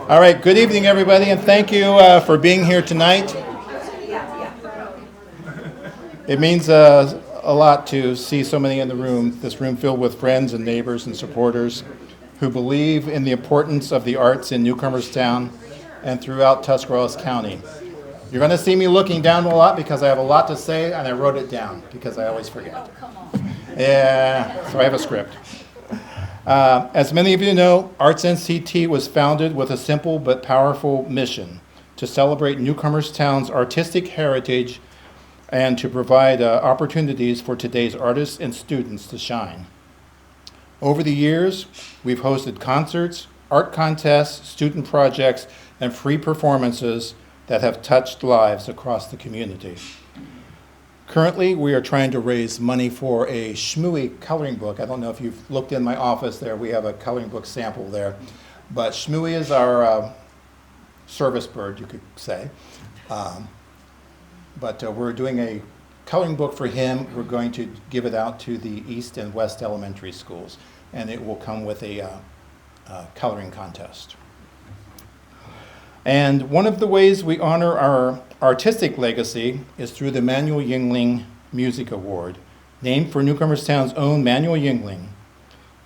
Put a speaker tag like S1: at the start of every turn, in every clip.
S1: All right, good evening, everybody, and thank you for being here tonight. It means a lot to see so many in the room, this room filled with friends and neighbors and supporters who believe in the importance of the arts in Newcomerstown and throughout Tuscarawas County. You're going to see me looking down a lot because I have a lot to say, and I wrote it down because I always forget. Yeah, so I have a script. As many of you know, ARTSNCT was founded with a simple but powerful mission to celebrate Newcomerstown's artistic heritage and to provide opportunities for today's artists and students to shine. Over the years, we've hosted concerts, art contests, student projects, and free performances that have touched lives across the community. Currently, we are trying to raise money for a Shmooey coloring book. I don't know if you've looked in my office there. We have a coloring book sample there. But Shmooey is our service bird, you could say. But we're doing a coloring book for him. We're going to give it out to the East and West elementary schools. And it will come with a coloring contest. And one of the ways we honor our artistic legacy is through the Manuel Yingling Music Award, named for Newcomerstown's own Manuel Yingling.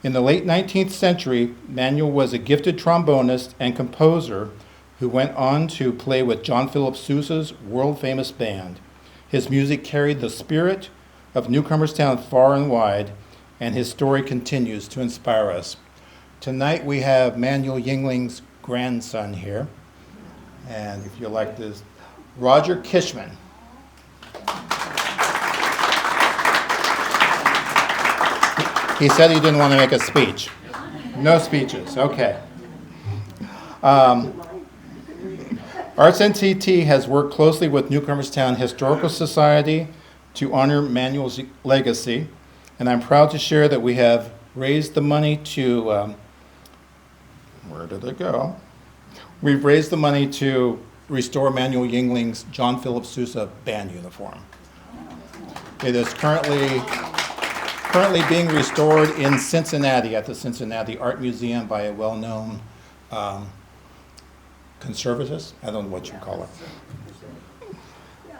S1: In the late 19th century, Manuel was a gifted trombonist and composer who went on to play with John Philip Sousa's world-famous band. His music carried the spirit of Newcomerstown far and wide, and his story continues to inspire us. Tonight we have Manuel Yingling's grandson here. And if you like this, Roger Kishman. He said he didn't want to make a speech. No speeches, okay. ARTSNCT has worked closely with Newcomerstown Historical Society to honor Manuel's legacy, and I'm proud to share that we have raised the money to, where did it go? We've raised the money to restore Manuel Yingling's John Philip Sousa band uniform. It is currently being restored in Cincinnati at the Cincinnati Art Museum by a well-known conservatist. I don't know what you call it.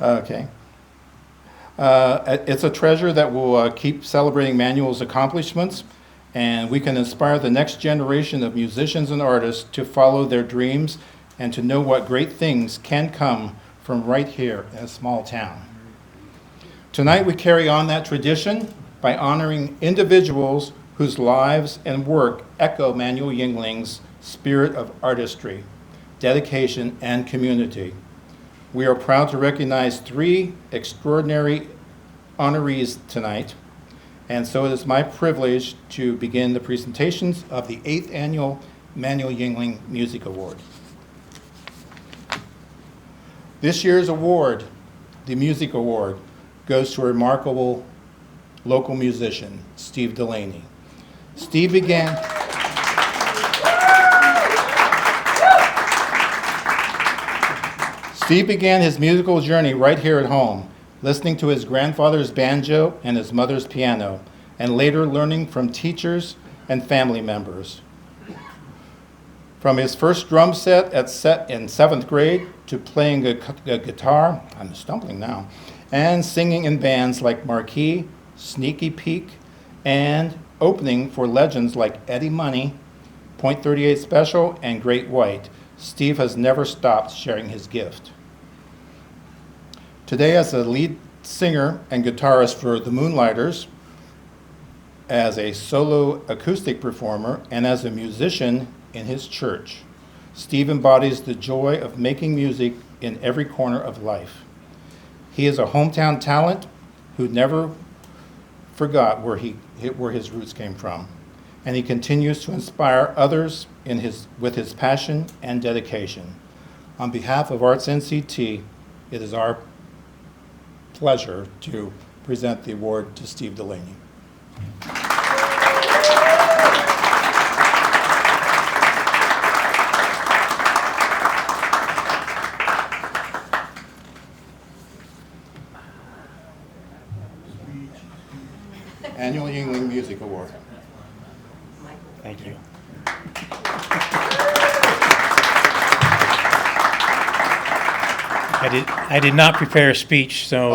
S1: Okay. It's a treasure that will keep celebrating Manuel's accomplishments, and we can inspire the next generation of musicians and artists to follow their dreams and to know what great things can come from right here in a small town. Tonight we carry on that tradition by honoring individuals whose lives and work echo Manuel Yingling's spirit of artistry, dedication, and community. We are proud to recognize 3 extraordinary honorees tonight. And so it is my privilege to begin the presentations of the 8th Annual Manuel Yingling Music Award. This year's award, the Music Award, goes to a remarkable local musician, Steve Dulaney. Steve began his musical journey right here at home, listening to his grandfather's banjo and his mother's piano, and later learning from teachers and family members. From his first drum set in 7th grade to playing a guitar, I'm stumbling now, and singing in bands like Marquee, Sneaky Peek, and opening for legends like Eddie Money, Point 38 Special, and Great White, Steve has never stopped sharing his gift. Today, as a lead singer and guitarist for the Moonlighters, as a solo acoustic performer, and as a musician in his church, Steve embodies the joy of making music in every corner of life. He is a hometown talent who never forgot where his roots came from, and he continues to inspire others with his passion and dedication. On behalf of ARTSNCT, it is our pleasure to present the award to Steve Dulaney. Annual Yingling Music Award. Thank you.
S2: I did not prepare a speech, so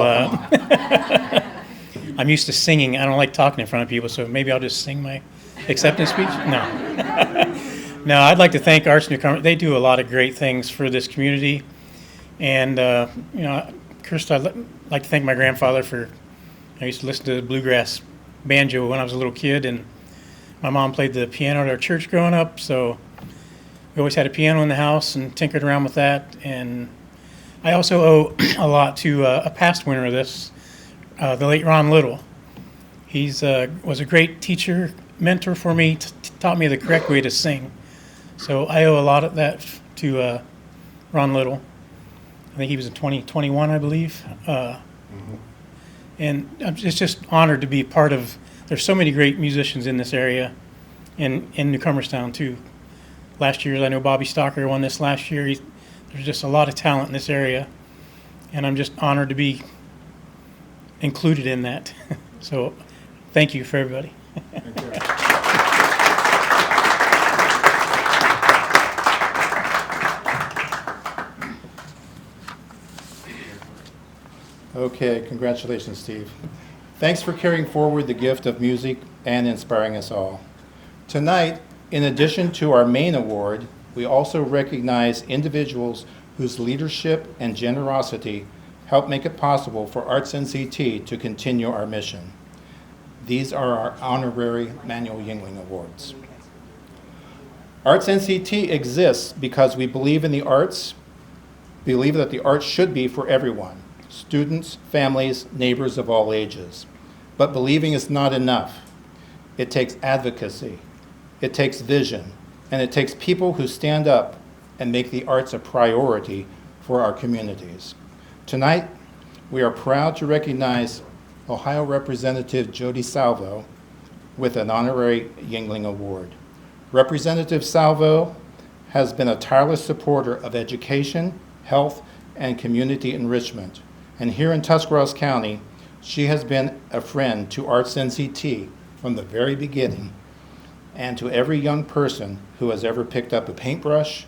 S2: I'm used to singing. I don't like talking in front of people, so maybe I'll just sing my acceptance speech. No. No, I'd like to thank Arts Newcomer. They do a lot of great things for this community. And, first I'd like to thank my grandfather for, I used to listen to the bluegrass banjo when I was a little kid, and my mom played the piano at our church growing up, so we always had a piano in the house and tinkered around with that. And I also owe a lot to a past winner of this, the late Ron Little. He's was a great teacher, mentor for me, taught me the correct way to sing. So I owe a lot of that to Ron Little. I think he was in 2021, I believe. And I'm just honored to be part of, there's so many great musicians in this area, in Newcomerstown too. Last year, I know Bobby Stocker won this last year. There's just a lot of talent in this area, and I'm just honored to be included in that. So thank you for everybody.
S1: Thank you. Okay, congratulations, Steve. Thanks for carrying forward the gift of music and inspiring us all. Tonight, in addition to our main award, we also recognize individuals whose leadership and generosity help make it possible for ARTSNCT to continue our mission. These are our Honorary Manuel Yingling Awards. ARTSNCT exists because we believe in the arts, believe that the arts should be for everyone, students, families, neighbors of all ages. But believing is not enough. It takes advocacy, it takes vision, and it takes people who stand up and make the arts a priority for our communities. Tonight, we are proud to recognize Ohio Representative Jodi Salvo with an Honorary Yingling Award. Representative Salvo has been a tireless supporter of education, health, and community enrichment. And here in Tuscarawas County, she has been a friend to ARTSNCT from the very beginning, and to every young person who has ever picked up a paintbrush,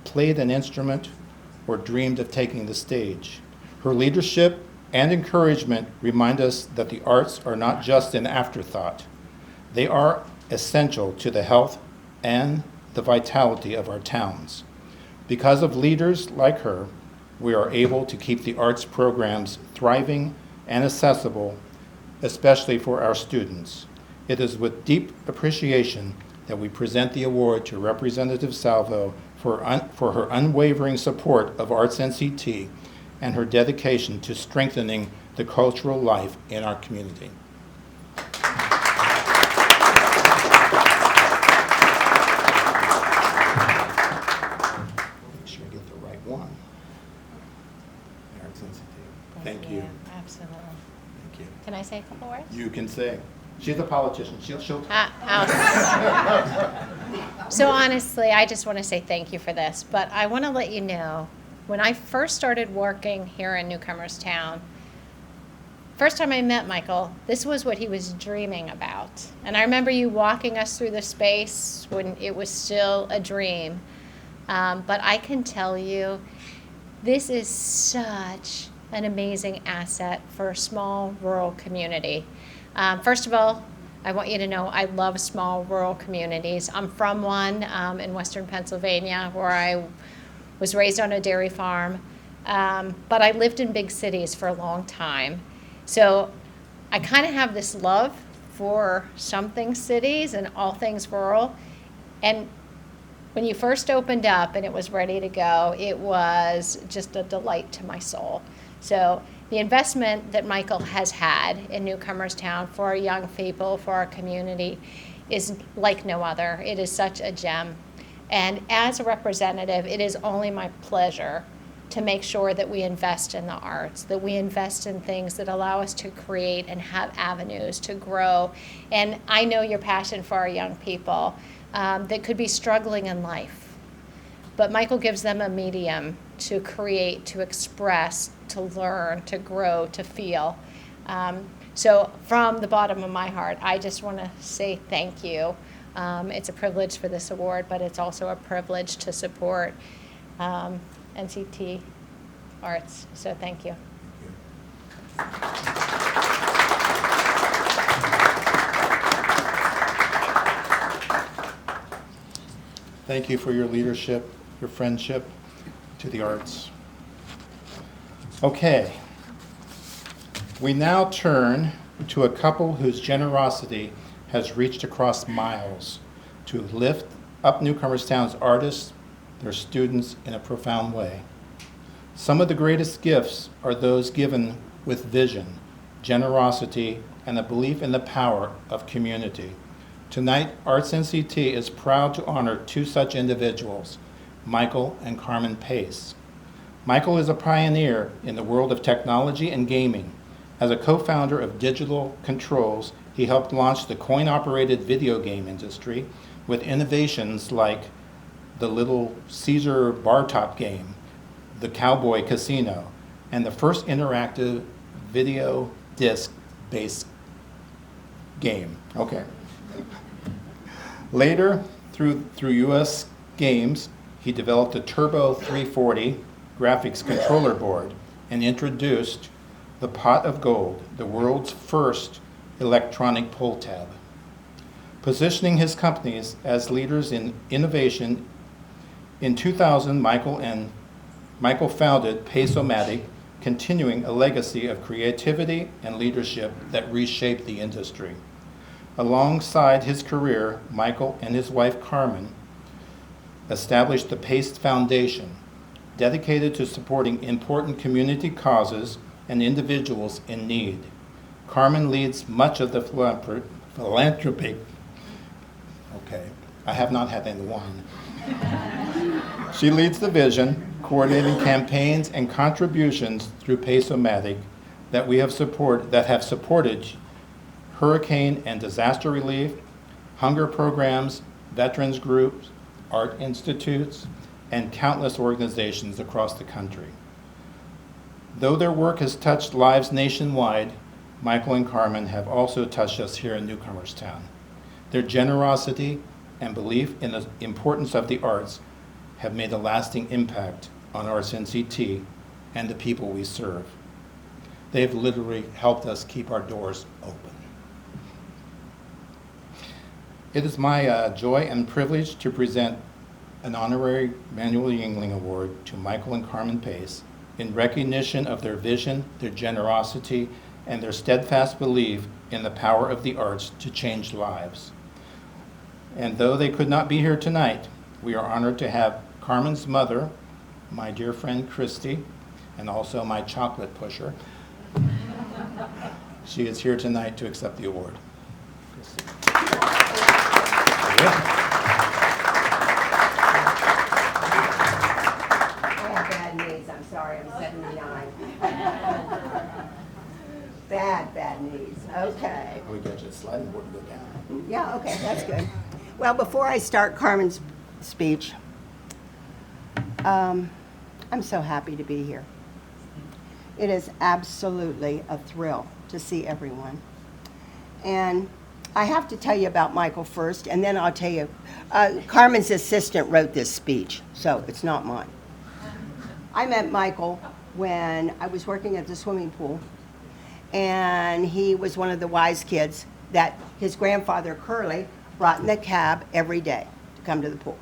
S1: played an instrument, or dreamed of taking the stage. Her leadership and encouragement remind us that the arts are not just an afterthought. They are essential to the health and the vitality of our towns. Because of leaders like her, we are able to keep the arts programs thriving and accessible, especially for our students. It is with deep appreciation that we present the award to Representative Salvo for her unwavering support of ARTSNCT and her dedication to strengthening the cultural life in our community. Make sure I get the right one. ARTSNCT. Thank you.
S3: Absolutely.
S1: Thank you.
S3: Can I say a couple words?
S1: You can say. She's a politician. She'll
S3: So honestly, I just want to say thank you for this, but I want to let you know, when I first started working here in Newcomerstown, first time I met Michael, this was what he was dreaming about. And I remember you walking us through the space when it was still a dream. But I can tell you, this is such an amazing asset for a small rural community. First of all, I want you to know I love small rural communities. I'm from one in Western Pennsylvania where I was raised on a dairy farm, but I lived in big cities for a long time. So I kind of have this love for some things cities and all things rural. And when you first opened up and it was ready to go, it was just a delight to my soul. So the investment that Michael has had in Newcomerstown for our young people, for our community, is like no other. It is such a gem. And as a representative, it is only my pleasure to make sure that we invest in the arts, that we invest in things that allow us to create and have avenues to grow. And I know your passion for our young people that could be struggling in life. But Michael gives them a medium to create, to express, to learn, to grow, to feel. So from the bottom of my heart, I just want to say thank you. It's a privilege for this award, but it's also a privilege to support NCT arts. So thank you.
S1: Thank you for your leadership, your friendship to the arts. Okay. We now turn to a couple whose generosity has reached across miles to lift up Newcomerstown's artists, their students, in a profound way. Some of the greatest gifts are those given with vision, generosity, and a belief in the power of community. Tonight, ARTSNCT is proud to honor two such individuals, Michael and Karmin Pace. Michael is a pioneer in the world of technology and gaming. As a co-founder of Digital Controls, he helped launch the coin-operated video game industry with innovations like the Little Caesar bar top game, the Cowboy Casino, and the first interactive video disc-based game. Okay. Later, through US Games, he developed a Turbo 340 graphics controller board and introduced the Pot of Gold, the world's first electronic pull tab. Positioning his companies as leaders in innovation, in 2000, Michael founded Pace-O-Matic, continuing a legacy of creativity and leadership that reshaped the industry. Alongside his career, Michael and his wife Karmin established the Pace Foundation, dedicated to supporting important community causes and individuals in need. Karmin leads much of the philanthropy. Okay, I have not had any wine. She leads the vision, coordinating campaigns and contributions through Pace-O-Matic that have supported hurricane and disaster relief, hunger programs, veterans groups, art institutes, and countless organizations across the country. Though their work has touched lives nationwide, Michael and Karmin have also touched us here in Newcomerstown. Their generosity and belief in the importance of the arts have made a lasting impact on ARTSNCT and the people we serve. They've literally helped us keep our doors open. It is my joy and privilege to present an honorary Manuel Yingling Award to Michael and Karmin Pace in recognition of their vision, their generosity, and their steadfast belief in the power of the arts to change lives. And though they could not be here tonight, we are honored to have Karmin's mother, my dear friend Christy, and also my chocolate pusher. She is here tonight to accept the award. Christy.
S4: I have bad knees. I'm sorry. I'm 79. Bad knees. Okay.
S1: We got you a sliding board to go down.
S4: Yeah, okay. That's good. Well, before I start Karmin's speech, I'm so happy to be here. It is absolutely a thrill to see everyone. And I have to tell you about Michael first, and then I'll tell you. Karmin's assistant wrote this speech, so it's not mine. I met Michael when I was working at the swimming pool, and he was one of the wise kids that his grandfather, Curly, brought in the cab every day to come to the pool.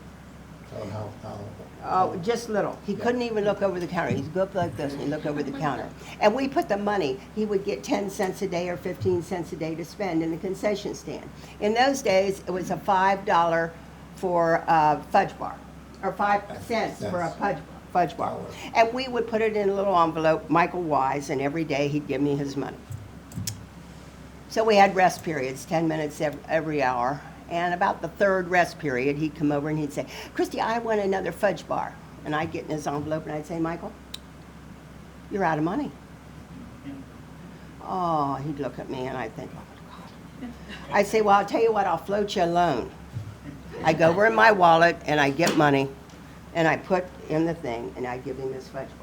S4: Oh, just little. He couldn't even look over the counter. He'd go up like this and he'd look over the counter. And we put the money, he would get 10 cents a day or 15 cents a day to spend in the concession stand. In those days, it was a $5 for a fudge bar, or 5 cents for a fudge bar. And we would put it in a little envelope, Michael Wise, and every day he'd give me his money. So we had rest periods, 10 minutes every hour. And about the third rest period, he'd come over and he'd say, Christy, I want another fudge bar. And I'd get in his envelope and I'd say, Michael, you're out of money. Oh, he'd look at me and I'd think, oh my God. I'd say, well, I'll tell you what, I'll float you a loan. I go over in my wallet and I get money and I put in the thing and I give him this fudge bar.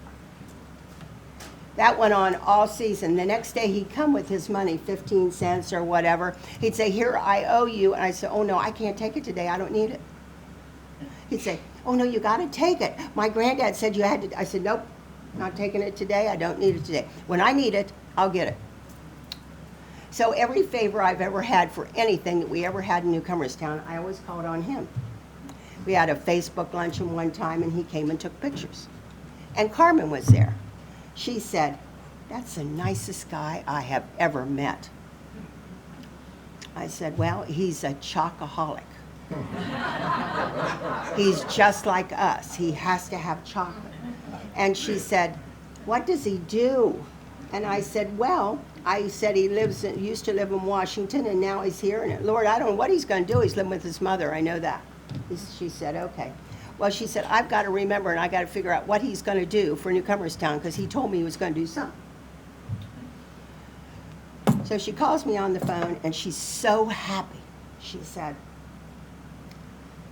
S4: That went on all season. The next day he'd come with his money, 15 cents or whatever. He'd say, here, I owe you. And I said, oh no, I can't take it today. I don't need it. He'd say, oh no, you got to take it. My granddad said you had to. I said, nope, Not taking it today, I don't need it today. When I need it, I'll get it. So every favor I've ever had for anything that we ever had in Newcomerstown, I always called on him. We had a Facebook luncheon one time, and he came and took pictures. And Karmin was there. She said, "That's the nicest guy I have ever met." I said, "Well, he's a chocoholic. He's just like us. He has to have chocolate." And she said, "What does he do?" And I said, "Well," I said, "he used to live in Washington, and now he's here. And Lord, I don't know what he's going to do. He's living with his mother. I know that." She said, "Okay." Well, she said, "I've got to remember, and I got to figure out what he's going to do for Newcomerstown, because he told me he was going to do something." So she calls me on the phone, and she's so happy. She said,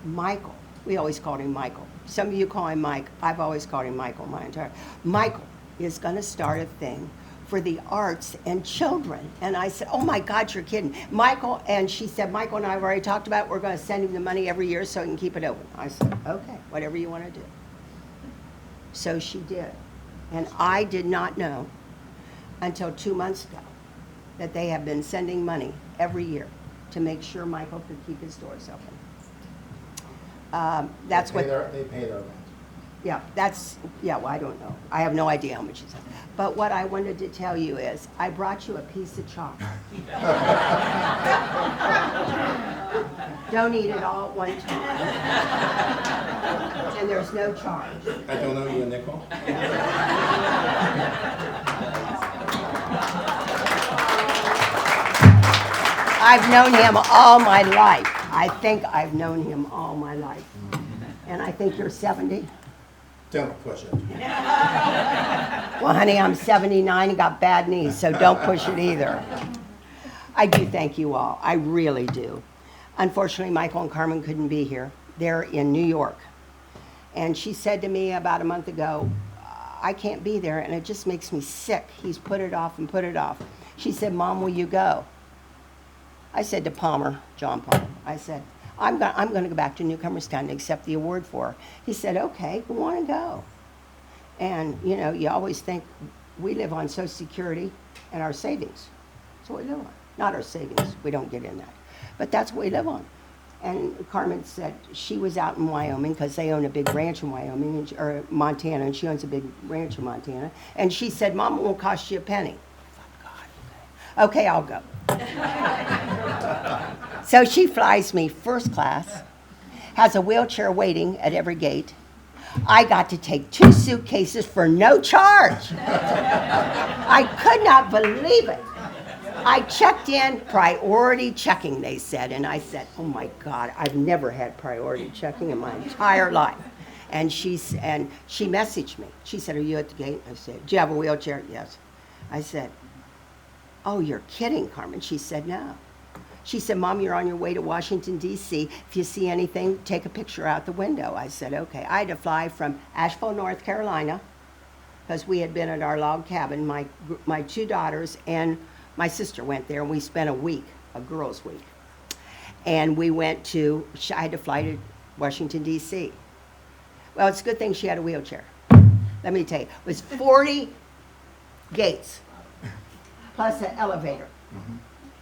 S4: "Michael," we always called him Michael. Some of you call him Mike. I've always called him Michael my entire. "Michael is going to start a thing for the arts and children." And I said, "Oh my God, you're kidding." Michael, and she said, "Michael and I have already talked about it. We're going to send him the money every year so he can keep it open." I said, "Okay, whatever you want to do." So she did. And I did not know until 2 months ago that they have been sending money every year to make sure Michael could keep his doors open. That's what.
S1: They pay their rent.
S4: Yeah, well, I don't know. I have no idea how much it's. But what I wanted to tell you is, I brought you a piece of chocolate. Don't eat it all at one time. And there's no charge.
S1: I don't owe you a nickel.
S4: I've known him all my life. I think I've known him all my life. And I think you're 70.
S1: Don't push it.
S4: Well, honey, I'm 79 and got bad knees, so don't push it either. I do thank you all. I really do. Unfortunately, Michael and Karmin couldn't be here. They're in New York. And she said to me about a month ago, "I can't be there, and it just makes me sick. He's put it off and put it off." She said, "Mom, will you go?" I said to John Palmer, I said, I'm going to go back to Newcomerstown and accept the award for her." He said, "Okay, we want to go." And, you know, you always think we live on Social Security and our savings. That's what we live on. Not our savings. We don't get in that. But that's what we live on. And Karmin said she was out in Wyoming because they own a big ranch in Wyoming, or Montana, and she owns a big ranch in Montana. And she said, "Mom, it won't cost you a penny." I thought, God, okay, I'll go. So she flies me first class, has a wheelchair waiting at every gate. I got to take 2 suitcases for no charge. I could not believe it. I checked in, priority checking, they said. And I said, "Oh my God, I've never had priority checking in my entire life." And she messaged me. She said, "Are you at the gate?" I said, "Do you have a wheelchair?" "Yes." I said, "Oh, you're kidding, Karmin." She said, "No." She said, "Mom, you're on your way to Washington, D.C. If you see anything, take a picture out the window." I said, "Okay." I had to fly from Asheville, North Carolina, because we had been at our log cabin. My 2 daughters and my sister went there, and we spent a week, a girls' week. And we went to, I had to fly to Washington, D.C. Well, it's a good thing she had a wheelchair. Let me tell you, it was 40 gates, plus an elevator.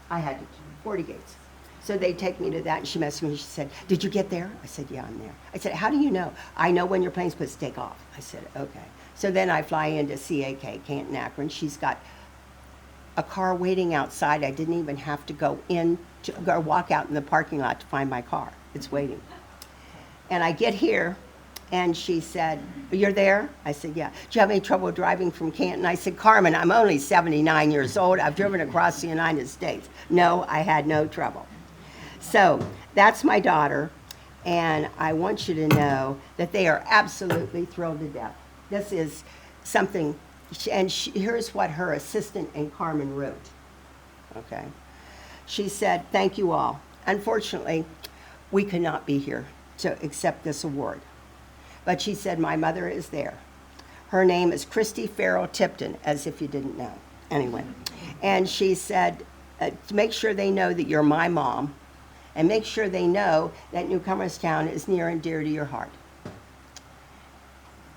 S4: I had 40 gates. So they take me to that, and she messaged me. She said, "Did you get there?" I said, "Yeah, I'm there." I said, "How do you know?" "I know when your plane's supposed to take off." I said, "Okay." So then I fly into CAK, Canton, Akron. She's got a car waiting outside. I didn't even have to go walk out in the parking lot to find my car. It's waiting. And I get here, and she said, "You're there?" I said, "Yeah." "Do you have any trouble driving from Canton?" I said, "Karmin, I'm only 79 years old. I've driven across the United States." No, I had no trouble. So that's my daughter, and I want you to know that they are absolutely thrilled to death. This is something, and here's what her assistant and Karmin wrote. Okay. She said, "Thank you all. Unfortunately, we could not be here to accept this award." But she said, "My mother is there. Her name is Christy Farrell Tipton," as if you didn't know. Anyway. And she said, "To make sure they know that you're my mom, and make sure they know that Newcomerstown is near and dear to your heart."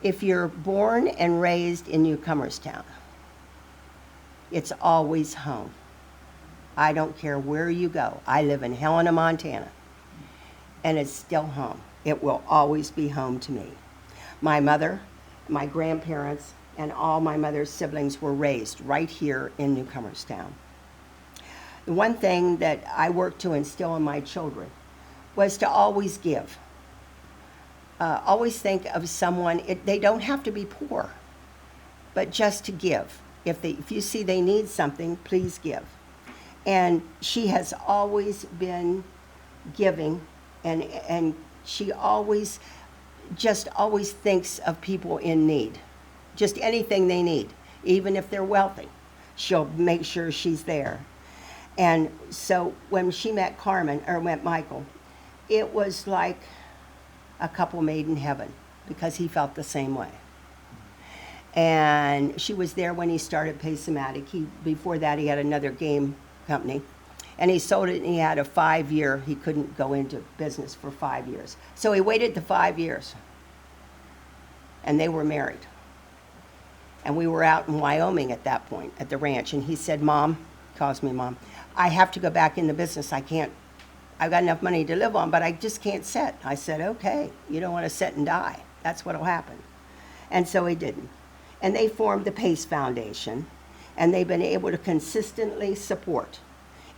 S4: If you're born and raised in Newcomerstown, it's always home. I don't care where you go. I live in Helena, Montana, and it's still home. It will always be home to me. My mother, my grandparents, and all my mother's siblings were raised right here in Newcomerstown. The one thing that I worked to instill in my children was to always give. Always think of someone, they don't have to be poor, but just to give. If you see they need something, please give. And she has always been giving, and she always thinks of people in need. Just anything they need, even if they're wealthy, she'll make sure she's there. And so when she met Michael, it was like a couple made in heaven, because he felt the same way. And she was there when he started Paysomatic. Before that, he had another game company, and he sold it, and he had a 5-year, he couldn't go into business for 5 years. So he waited the 5 years, and they were married. And we were out in Wyoming at that point, at the ranch, and he said, Mom, calls me Mom, I have to go back in the business. I've got enough money to live on, but I just can't sit. I said, okay, you don't want to sit and die. That's what'll happen. And so he didn't. And they formed the PACE Foundation, and they've been able to consistently support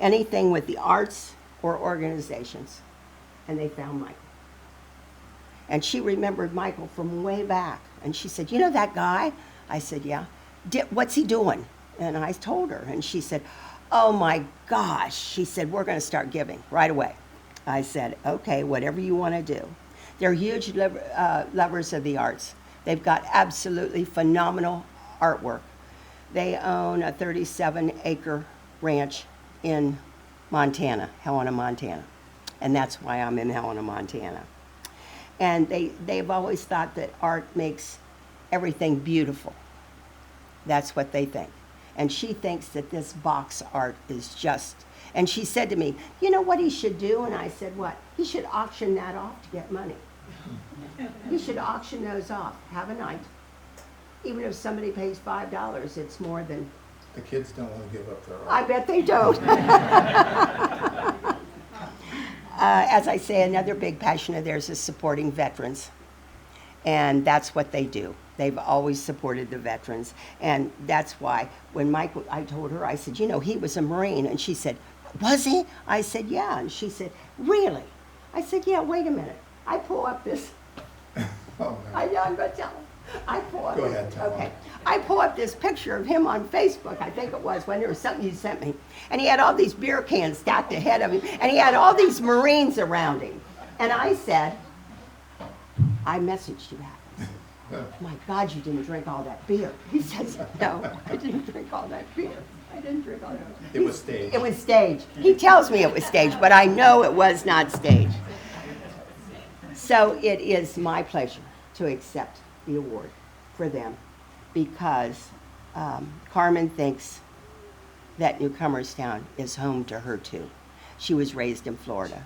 S4: anything with the arts or organizations. And they found Michael. And she remembered Michael from way back. And she said, you know that guy? I said, yeah. What's he doing? And I told her, and she said, oh my gosh. She said, we're going to start giving right away. I said, okay, whatever you want to do. They're huge lovers of the arts. They've got absolutely phenomenal artwork. They own a 37-acre ranch in Montana, Helena, Montana. And that's why I'm in Helena, Montana. And they've always thought that art makes everything beautiful. That's what they think. And she thinks that this box art is just, and she said to me, you know what he should do? And I said, what? He should auction that off to get money. He should auction those off, have a night. Even if somebody pays $5, it's more than...
S1: The kids don't want to give up their art.
S4: I bet they don't. As I say, another big passion of theirs is supporting veterans. And that's what they do. They've always supported the veterans. And that's why when Michael, I told her, I said, you know, he was a Marine. And she said, was he? I said, yeah. And she said, really? I said, yeah, wait a minute. I pull up this.
S1: Oh, no.
S4: I'm going to tell him. I pull up.
S1: Go ahead, tell him.
S4: Okay. I pull up this picture of him on Facebook, I think it was, when there was something you sent me. And he had all these beer cans stacked ahead of him. And he had all these Marines around him. And I said, I messaged you that. My God, you didn't drink all that beer. He says, no, I didn't drink all that beer. I didn't drink all that beer.
S1: It was staged.
S4: It was staged. He tells me it was staged, but I know it was not staged. So it is my pleasure to accept the award for them, because Karmin thinks that Newcomerstown is home to her too. She was raised in Florida.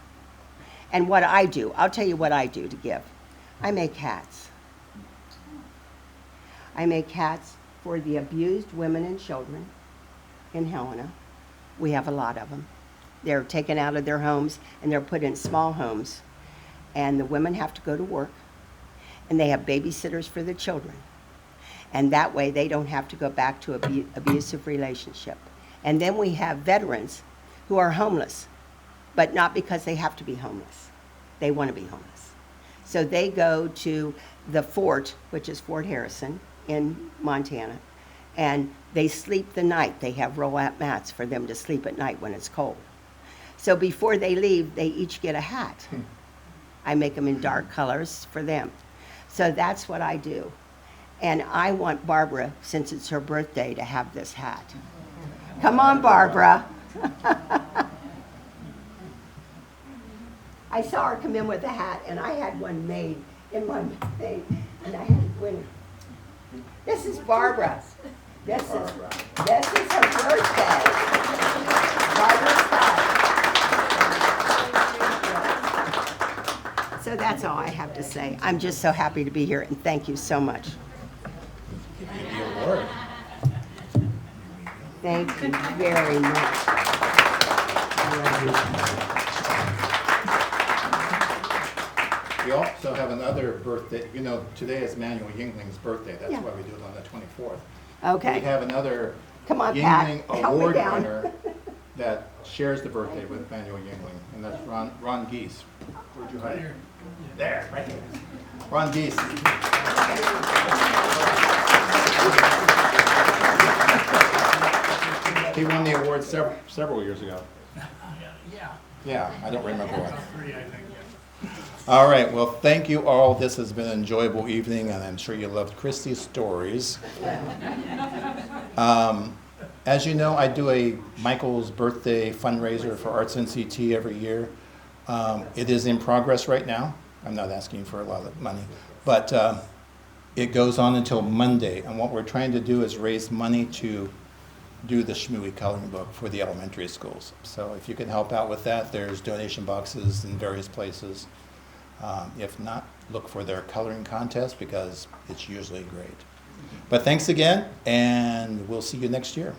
S4: And what I do, I'll tell you what I do to give. I make hats. I make hats for the abused women and children in Helena. We have a lot of them. They're taken out of their homes and they're put in small homes. And the women have to go to work, and they have babysitters for the children. And that way they don't have to go back to abusive relationship. And then we have veterans who are homeless, but not because they have to be homeless. They want to be homeless. So they go to the fort, which is Fort Harrison in Montana, and they sleep the night. They have roll-out mats for them to sleep at night when it's cold. So before they leave, they each get a hat. I make them in dark colors for them. So that's what I do. And I want Barbara, since it's her birthday, to have this hat. Come on, Barbara. I saw her come in with a hat, and I had one made in my thing, and I had to win it. This is Barbara. This is her birthday. Barbara Scott. So that's all I have to say. I'm just so happy to be here, and thank you so much.
S1: Give you the award.
S4: Thank you very much. I love
S1: We also have another birthday, you know, today is Manuel Yingling's birthday, that's
S4: Yeah.
S1: why we do it on the 24th.
S4: you. Okay.
S1: We have another
S4: Come on, Pat.
S1: Yingling
S4: Help me
S1: Award
S4: down.
S1: winner that shares the birthday with Manuel Yingling, and that's Ron Geese. Where'd you hide? There, right there. Ron Geese. He won the award several years ago. Yeah, I don't remember what. All right, well, thank you all. This has been an enjoyable evening, and I'm sure you loved Christy's stories. As you know, I do a Michael's birthday fundraiser for ARTSNCT every year. It is in progress right now. I'm not asking for a lot of money, but it goes on until Monday, and what we're trying to do is raise money to do the Shmooey coloring book for the elementary schools. So if you can help out with that, there's donation boxes in various places. If not, look for their coloring contest because it's usually great. But thanks again, and we'll see you next year.